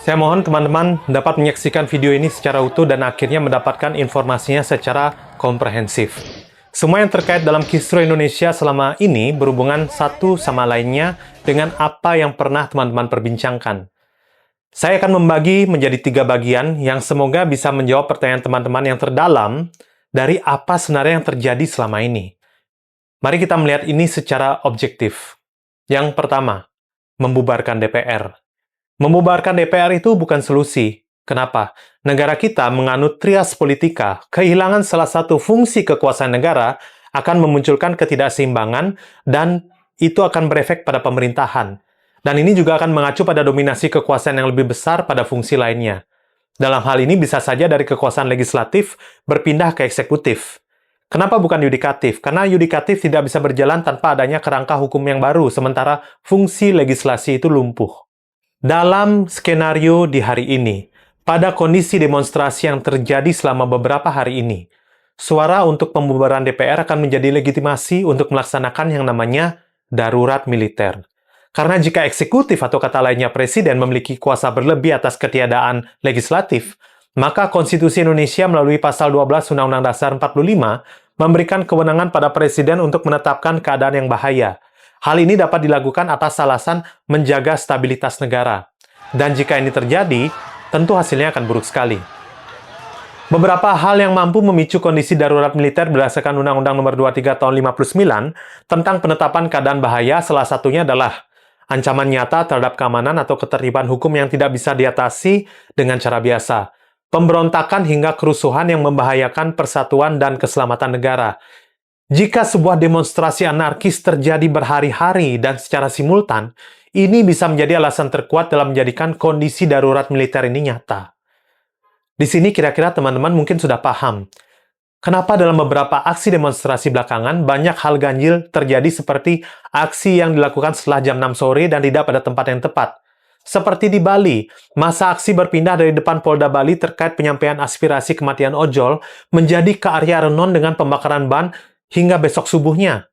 Saya mohon teman-teman dapat menyaksikan video ini secara utuh dan akhirnya mendapatkan informasinya secara komprehensif. Semua yang terkait dalam kisruh Indonesia selama ini berhubungan satu sama lainnya dengan apa yang pernah teman-teman perbincangkan. Saya akan membagi menjadi 3 bagian yang semoga bisa menjawab pertanyaan teman-teman yang terdalam dari apa sebenarnya yang terjadi selama ini. Mari kita melihat ini secara objektif. Yang pertama, membubarkan DPR. Membubarkan DPR itu bukan solusi. Kenapa? Negara kita menganut trias politika. Kehilangan salah satu fungsi kekuasaan negara akan memunculkan ketidakseimbangan dan itu akan berefek pada pemerintahan. Dan ini juga akan mengacu pada dominasi kekuasaan yang lebih besar pada fungsi lainnya. Dalam hal ini bisa saja dari kekuasaan legislatif berpindah ke eksekutif. Kenapa bukan yudikatif? Karena yudikatif tidak bisa berjalan tanpa adanya kerangka hukum yang baru, sementara fungsi legislasi itu lumpuh. Dalam skenario di hari ini, pada kondisi demonstrasi yang terjadi selama beberapa hari ini, suara untuk pembubaran DPR akan menjadi legitimasi untuk melaksanakan yang namanya darurat militer. Karena jika eksekutif atau kata lainnya presiden memiliki kuasa berlebih atas ketiadaan legislatif, maka Konstitusi Indonesia melalui pasal 12 Undang-Undang Dasar 45 memberikan kewenangan pada presiden untuk menetapkan keadaan yang bahaya. Hal ini dapat dilakukan atas alasan menjaga stabilitas negara. Dan jika ini terjadi, tentu hasilnya akan buruk sekali. Beberapa hal yang mampu memicu kondisi darurat militer berdasarkan Undang-Undang Nomor 23 Tahun 59 tentang penetapan keadaan bahaya salah satunya adalah ancaman nyata terhadap keamanan atau ketertiban hukum yang tidak bisa diatasi dengan cara biasa, pemberontakan hingga kerusuhan yang membahayakan persatuan dan keselamatan negara. Jika sebuah demonstrasi anarkis terjadi berhari-hari dan secara simultan, ini bisa menjadi alasan terkuat dalam menjadikan kondisi darurat militer ini nyata. Di sini kira-kira teman-teman mungkin sudah paham. Kenapa dalam beberapa aksi demonstrasi belakangan banyak hal ganjil terjadi seperti aksi yang dilakukan setelah jam 6 sore dan tidak pada tempat yang tepat. Seperti di Bali, masa aksi berpindah dari depan Polda Bali terkait penyampaian aspirasi kematian ojol menjadi ke area Renon dengan pembakaran ban hingga besok subuhnya.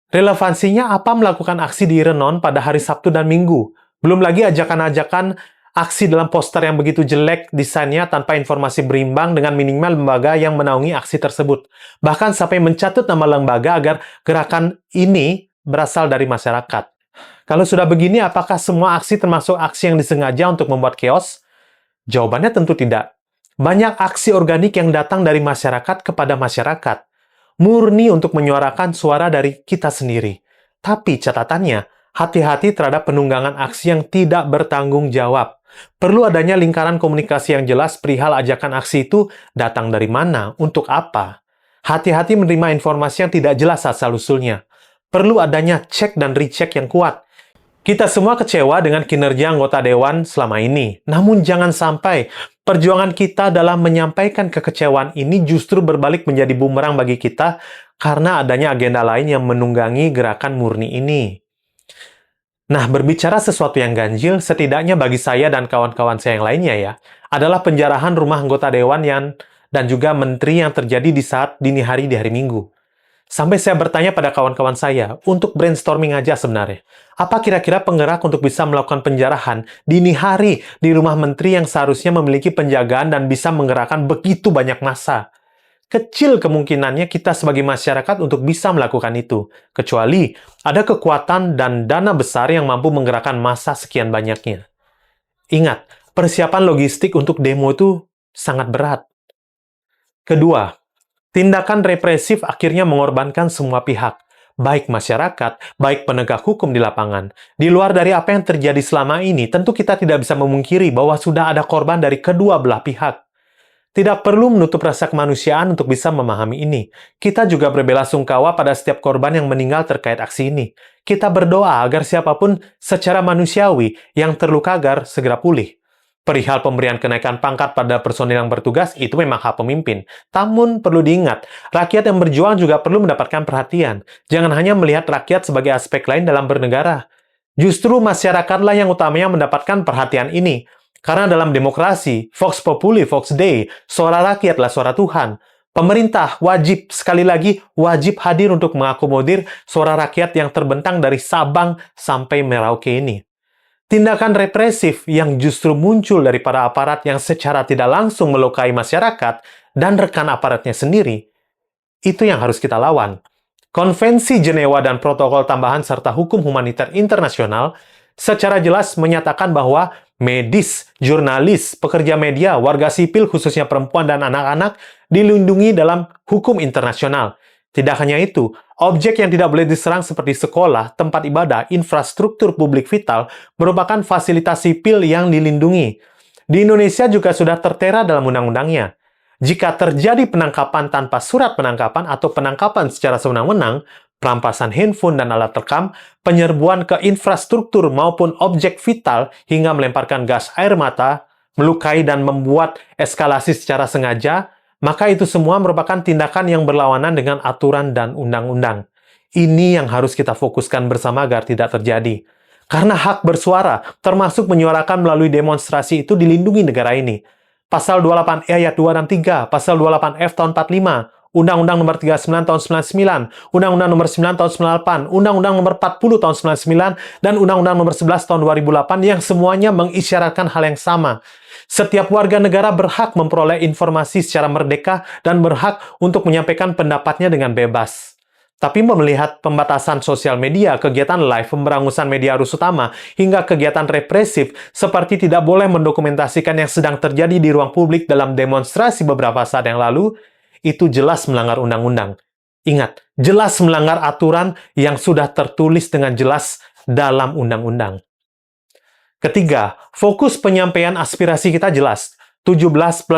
Relevansinya apa melakukan aksi di Renon pada hari Sabtu dan Minggu? Belum lagi ajakan-ajakan aksi dalam poster yang begitu jelek desainnya tanpa informasi berimbang dengan minimal lembaga yang menaungi aksi tersebut. Bahkan sampai mencatut nama lembaga agar gerakan ini berasal dari masyarakat. Kalau sudah begini, apakah semua aksi termasuk aksi yang disengaja untuk membuat chaos? Jawabannya tentu tidak. Banyak aksi organik yang datang dari masyarakat kepada masyarakat. Murni untuk menyuarakan suara dari kita sendiri. Tapi catatannya, hati-hati terhadap penunggangan aksi yang tidak bertanggung jawab. Perlu adanya lingkaran komunikasi yang jelas perihal ajakan aksi itu datang dari mana, untuk apa. Hati-hati menerima informasi yang tidak jelas asal-usulnya. Perlu adanya cek dan recheck yang kuat. Kita semua kecewa dengan kinerja anggota dewan selama ini. Namun jangan sampai perjuangan kita dalam menyampaikan kekecewaan ini justru berbalik menjadi bumerang bagi kita karena adanya agenda lain yang menunggangi gerakan murni ini. Nah, berbicara sesuatu yang ganjil, setidaknya bagi saya dan kawan-kawan saya yang lainnya ya, adalah penjarahan rumah anggota dewan dan juga menteri yang terjadi di saat dini hari di hari Minggu. Sampai saya bertanya pada kawan-kawan saya, untuk brainstorming aja sebenarnya. Apa kira-kira penggerak untuk bisa melakukan penjarahan dini hari di rumah menteri yang seharusnya memiliki penjagaan dan bisa menggerakkan begitu banyak massa? Kecil kemungkinannya kita sebagai masyarakat untuk bisa melakukan itu. Kecuali ada kekuatan dan dana besar yang mampu menggerakkan massa sekian banyaknya. Ingat, persiapan logistik untuk demo itu sangat berat. Kedua, tindakan represif akhirnya mengorbankan semua pihak, baik masyarakat, baik penegak hukum di lapangan. Di luar dari apa yang terjadi selama ini, tentu kita tidak bisa memungkiri bahwa sudah ada korban dari kedua belah pihak. Tidak perlu menutup rasa kemanusiaan untuk bisa memahami ini. Kita juga berbelasungkawa pada setiap korban yang meninggal terkait aksi ini. Kita berdoa agar siapapun secara manusiawi yang terluka agar segera pulih. Perihal pemberian kenaikan pangkat pada personil yang bertugas, itu memang hak pemimpin. Namun, perlu diingat, rakyat yang berjuang juga perlu mendapatkan perhatian. Jangan hanya melihat rakyat sebagai aspek lain dalam bernegara. Justru masyarakatlah yang utamanya mendapatkan perhatian ini. Karena dalam demokrasi, Vox Populi, Vox Dei, suara rakyatlah suara Tuhan. Pemerintah wajib, sekali lagi, wajib hadir untuk mengakomodir suara rakyat yang terbentang dari Sabang sampai Merauke ini. Tindakan represif yang justru muncul dari para aparat yang secara tidak langsung melukai masyarakat dan rekan aparatnya sendiri, itu yang harus kita lawan. Konvensi Jenewa dan protokol tambahan serta hukum humaniter internasional secara jelas menyatakan bahwa medis, jurnalis, pekerja media, warga sipil khususnya perempuan dan anak-anak dilindungi dalam hukum internasional. Tidak hanya itu, objek yang tidak boleh diserang seperti sekolah, tempat ibadah, infrastruktur publik vital merupakan fasilitas sipil yang dilindungi. Di Indonesia juga sudah tertera dalam undang-undangnya. Jika terjadi penangkapan tanpa surat penangkapan atau penangkapan secara sewenang-wenang, perampasan handphone dan alat rekam, penyerbuan ke infrastruktur maupun objek vital hingga melemparkan gas air mata, melukai dan membuat eskalasi secara sengaja, maka itu semua merupakan tindakan yang berlawanan dengan aturan dan undang-undang. Ini yang harus kita fokuskan bersama agar tidak terjadi. Karena hak bersuara, termasuk menyuarakan melalui demonstrasi itu dilindungi negara ini. Pasal 28E ayat 2 dan 3, Pasal 28F tahun 45, Undang-Undang nomor 39 tahun 99, Undang-Undang nomor 9 tahun 98, Undang-Undang nomor 40 tahun 99, dan Undang-Undang nomor 11 tahun 2008 yang semuanya mengisyaratkan hal yang sama. Setiap warga negara berhak memperoleh informasi secara merdeka dan berhak untuk menyampaikan pendapatnya dengan bebas. Tapi melihat pembatasan sosial media, kegiatan live, pemberangusan media arus utama, hingga kegiatan represif seperti tidak boleh mendokumentasikan yang sedang terjadi di ruang publik dalam demonstrasi beberapa saat yang lalu, itu jelas melanggar undang-undang. Ingat, jelas melanggar aturan yang sudah tertulis dengan jelas dalam undang-undang. Ketiga, fokus penyampaian aspirasi kita jelas. 17+8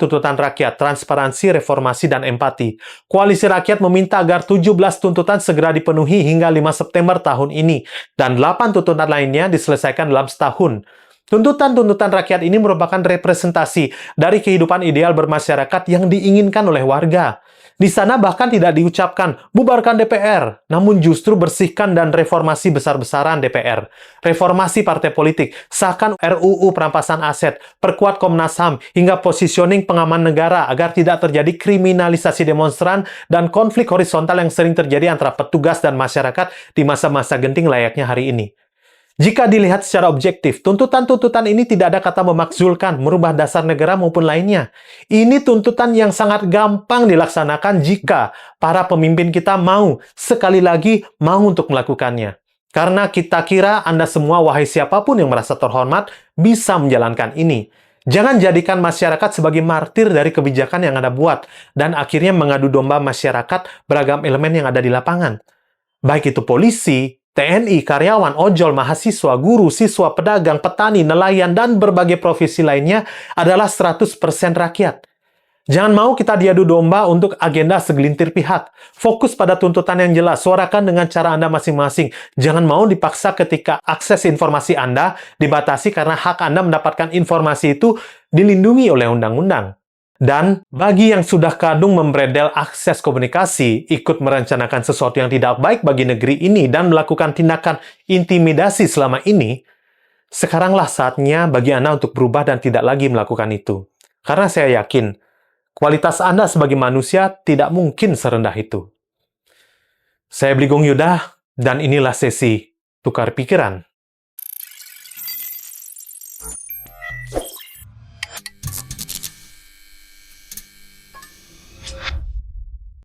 tuntutan rakyat, transparansi, reformasi, dan empati. Koalisi Rakyat meminta agar 17 tuntutan segera dipenuhi hingga 5 September tahun ini, dan 8 tuntutan lainnya diselesaikan dalam setahun. Tuntutan-tuntutan rakyat ini merupakan representasi dari kehidupan ideal bermasyarakat yang diinginkan oleh warga. Di sana bahkan tidak diucapkan, bubarkan DPR, namun justru bersihkan dan reformasi besar-besaran DPR. Reformasi partai politik, sahkan RUU perampasan aset, perkuat Komnas HAM, hingga positioning pengaman negara agar tidak terjadi kriminalisasi demonstran dan konflik horizontal yang sering terjadi antara petugas dan masyarakat di masa-masa genting layaknya hari ini. Jika dilihat secara objektif, tuntutan-tuntutan ini tidak ada kata memakzulkan, merubah dasar negara maupun lainnya. Ini tuntutan yang sangat gampang dilaksanakan jika para pemimpin kita mau, sekali lagi, mau untuk melakukannya. Karena kita kira Anda semua, wahai siapapun yang merasa terhormat, bisa menjalankan ini. Jangan jadikan masyarakat sebagai martir dari kebijakan yang Anda buat, dan akhirnya mengadu domba masyarakat beragam elemen yang ada di lapangan. Baik itu polisi, TNI, karyawan, ojol, mahasiswa, guru, siswa, pedagang, petani, nelayan, dan berbagai profesi lainnya adalah 100% rakyat. Jangan mau kita diadu domba untuk agenda segelintir pihak. Fokus pada tuntutan yang jelas, suarakan dengan cara Anda masing-masing. Jangan mau dipaksa ketika akses informasi Anda dibatasi karena hak Anda mendapatkan informasi itu dilindungi oleh undang-undang. Dan bagi yang sudah kadung membredel akses komunikasi, ikut merencanakan sesuatu yang tidak baik bagi negeri ini dan melakukan tindakan intimidasi selama ini, sekaranglah saatnya bagi Anda untuk berubah dan tidak lagi melakukan itu. Karena saya yakin, kualitas Anda sebagai manusia tidak mungkin serendah itu. Saya Bligong Yudah, dan inilah sesi Tukar Pikiran.